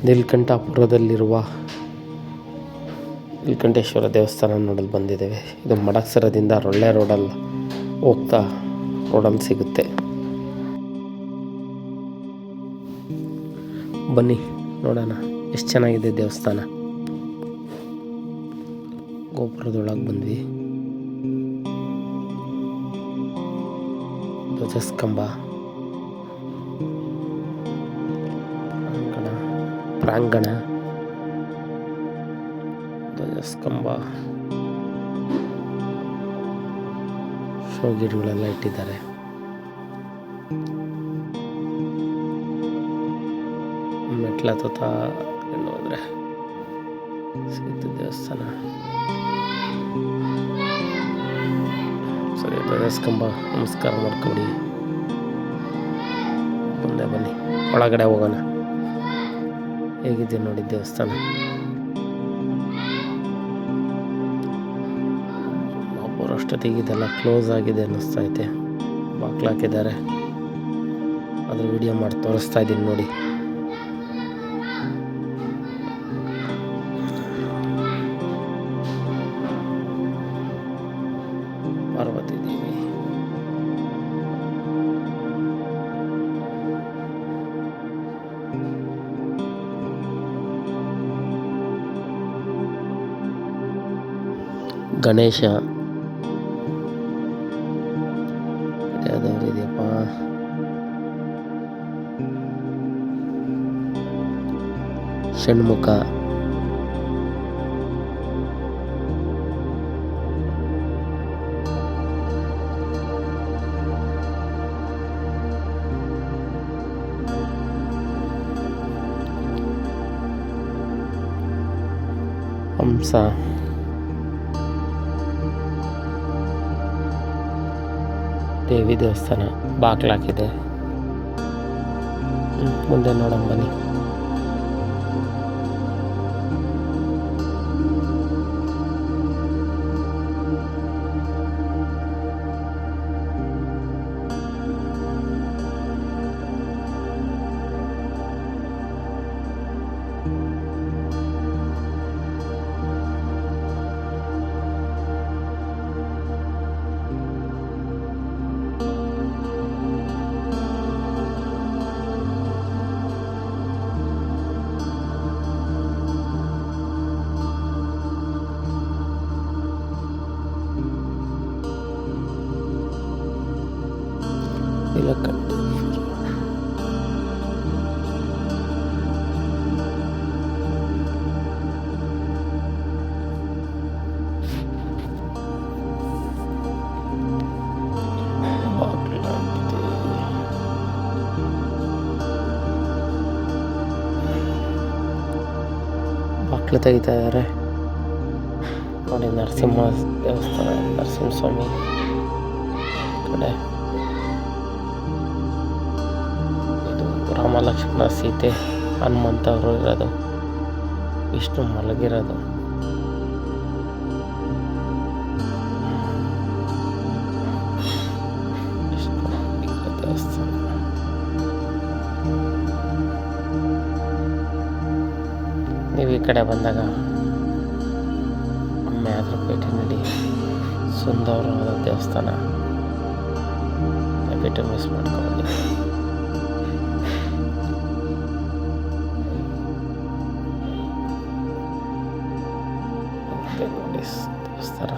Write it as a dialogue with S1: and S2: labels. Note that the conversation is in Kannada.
S1: ನೀಲಕಂಠಪುರದಲ್ಲಿರುವ ನೀಲಕಂಠೇಶ್ವರ ದೇವಸ್ಥಾನ ನೋಡಲು ಬಂದಿದ್ದೇವೆ. ಇದು ಮಡಕ್ಸರದಿಂದ ರೊಳ್ಳೆ ರೋಡಲ್ಲಿ ಹೋಗ್ತಾ ರೋಡಲ್ಲಿ ಸಿಗುತ್ತೆ. ಬನ್ನಿ ನೋಡೋಣ ಎಷ್ಟು ಚೆನ್ನಾಗಿದೆ ದೇವಸ್ಥಾನ. ಗೋಪುರದೊಳಗೆ ಬಂದ್ವಿ. ಧ್ವಜಸ್ತಂಭ, ಪ್ರಾಂಗಣ, ಧ್ವಜಸ್ತಂಭ, ಶೋ ಗಿಡಗಳೆಲ್ಲ ಇಟ್ಟಿದ್ದಾರೆ. ಮೆಟ್ಲ ತೋತ ಹೋದ್ರೆ ಸಿಗುತ್ತೆ ದೇವಸ್ಥಾನ. ಸರಿ, ಧ್ವಜಸ್ತಂಭ ನಮಸ್ಕಾರ ಮಾಡ್ಕೊಡಿ. ಮುಂದೆ ಬನ್ನಿ, ಒಳಗಡೆ ಹೋಗೋಣ. ಹೇಗಿದೆ ನೋಡಿ ದೇವಸ್ಥಾನ. ಅಷ್ಟೊತ್ತಿಗೆ ಇದೆಲ್ಲ ಕ್ಲೋಸ್ ಆಗಿದೆ ಅನ್ನಿಸ್ತೈತೆ. ಬಾಕ್ಲು ಹಾಕಿದ್ದಾರೆ. ಅದ್ರ ವಿಡಿಯೋ ಮಾಡಿ ತೋರಿಸ್ತಾ ಇದ್ದೀನಿ ನೋಡಿ. ಪಾರ್ವತಿ ದೇವಿ, ಗಣೇಶ ಇದೆಯಪ್ಪ. ಷಣ್ಮುಖ, ಹಂಸ, ದೇವಿ ದೇವಸ್ಥಾನ ಬಾಕ್ಲಾಕಿದೆ. ಮುಂದೆ ನೋಡೋಣ ಬನ್ನಿ. ಬಾಕ್ಲು ತೆಗಿತಾ ಇದ್ದಾರೆ ನೋಡಿ. ನರಸಿಂಹ ದೇವಸ್ಥಾನ, ನರಸಿಂಹಸ್ವಾಮಿ ಕಡೆ. ಇದು ರಾಮ ಲಕ್ಷ್ಮಣ ಸೀತೆ ಹನುಮಂತ ಅವರು ಇರೋದು, ವಿಷ್ಣು ಮಲಗಿರೋದು. ದೇವಸ್ಥಾನ ನೀವು ಈ ಕಡೆ ಬಂದಾಗ ಒಮ್ಮೆ ಆದರೂ ಭೇಟಿ ನೀಡಿ. ಸುಂದರವಾದ ದೇವಸ್ಥಾನ, ದಯವಿಟ್ಟು ಮಿಸ್ ಮಾಡ್ಕೊಳ್ಳಿ. ನೋಡಿ ದೇವಸ್ಥಾನ.